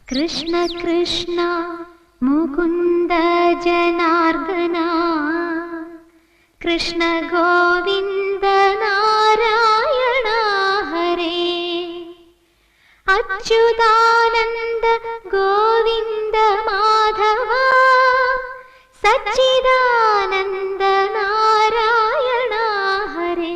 കൃഷ്ണ കൃഷ്ണ മുകുന്ദ ജനാർദ്ദന കൃഷ്ണ ഗോവിന്ദ നാരായണ ഹരേ അച്യുതാനന്ദ ഗോവിന്ദ മാധവ സച്ചിദാനന്ദ നാരായണ ഹരേ.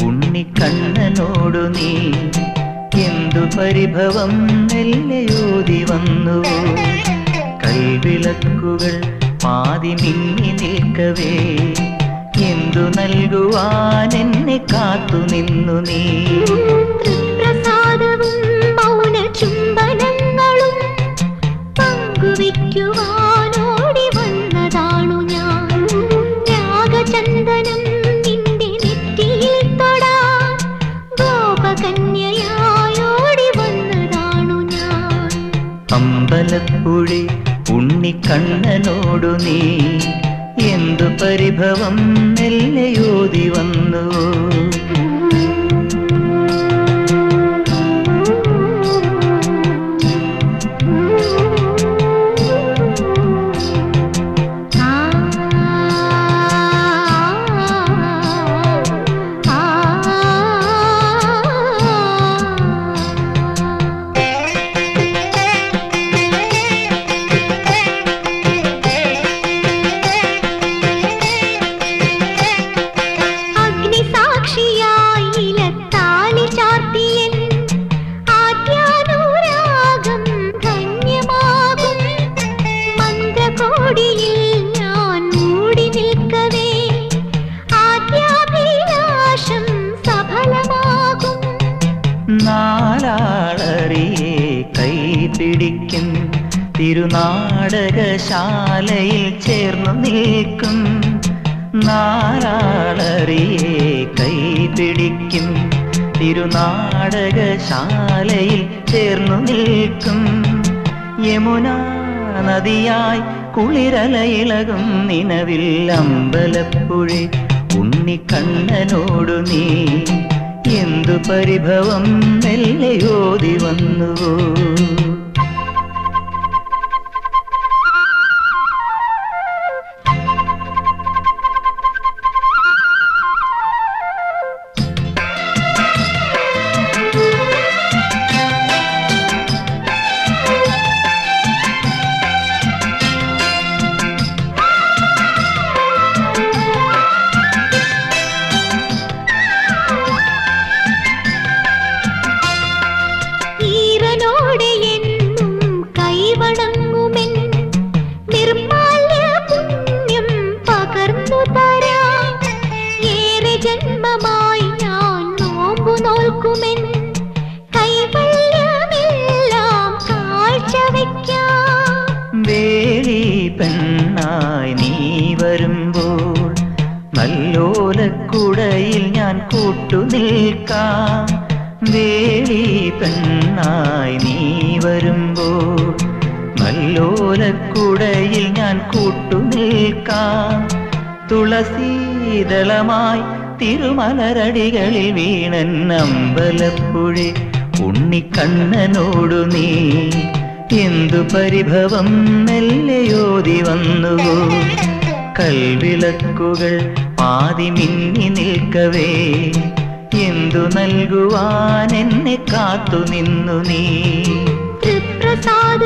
ഉണ്ണിക്കണ്ണനോടു നീ എന്തു പരിഭവം മെല്ലയോതി വന്നു. കൽവിളക്കുകൾ പാതി മിന്നി നിൽക്കവേ എന്തു നൽകുവാൻ എന്നെ കാത്തു നിന്നു നീ. പ്രസാദവും മൗന ചുംബനങ്ങളും പങ്കുവയ്ക്കുവാനോടി വന്നതാണു ഞാൻ. രാഗചന്ദനം അമ്പലപ്പുഴി ഉണ്ണിക്കണ്ണനോടു നീ എന്തു പരിഭവം മെല്ലയോതി വന്നു. നാലാളറിയെ കൈപിടിക്കും തിരുനാടകശാലയിൽ ചേർന്നു നിൽക്കും. നാലാളറിയെ കൈപിടിക്കും തിരുനാടകശാലയിൽ ചേർന്നു നിൽക്കും. യമുനാ നദിയായി കുളിരലയിളകും നിലവിൽ അമ്പലപ്പുഴി ഉണ്ണിക്കണ്ണനോടു നീ എന്തു പരിഭവം മെല്ലയോതി വന്നുവോ. ജന്മമായി ഞാൻ നോമ്പു നോൽക്കുമെൻ കൈവല്യമെല്ലാം കാഴ്ചവെക്കാം. വേളി പെണ്ണായി നീ വരുമ്പോൾ നല്ലോലക്കുടയിൽ ഞാൻ കൂട്ടുനിൽക്കാം. വേളി പെണ്ണായി നീ വരുമ്പോൾ നല്ലോലക്കുടയിൽ ഞാൻ കൂട്ടുനിൽക്കാം. തുളസീദളമായി തിരുമലരടികളിൽ വീണൻ അമ്പലപ്പുഴി ഉണ്ണിക്കണ്ണനോടു നീ എന്തു പരിഭവം മെല്ലയോതി വന്നുവോ. കൽവിളക്കുകൾ പാതി മിന്നി നിൽക്കവേ എന്തു നൽകുവാൻ എന്നെ കാത്തു നിന്നു നീ. തൃപ്രസാദ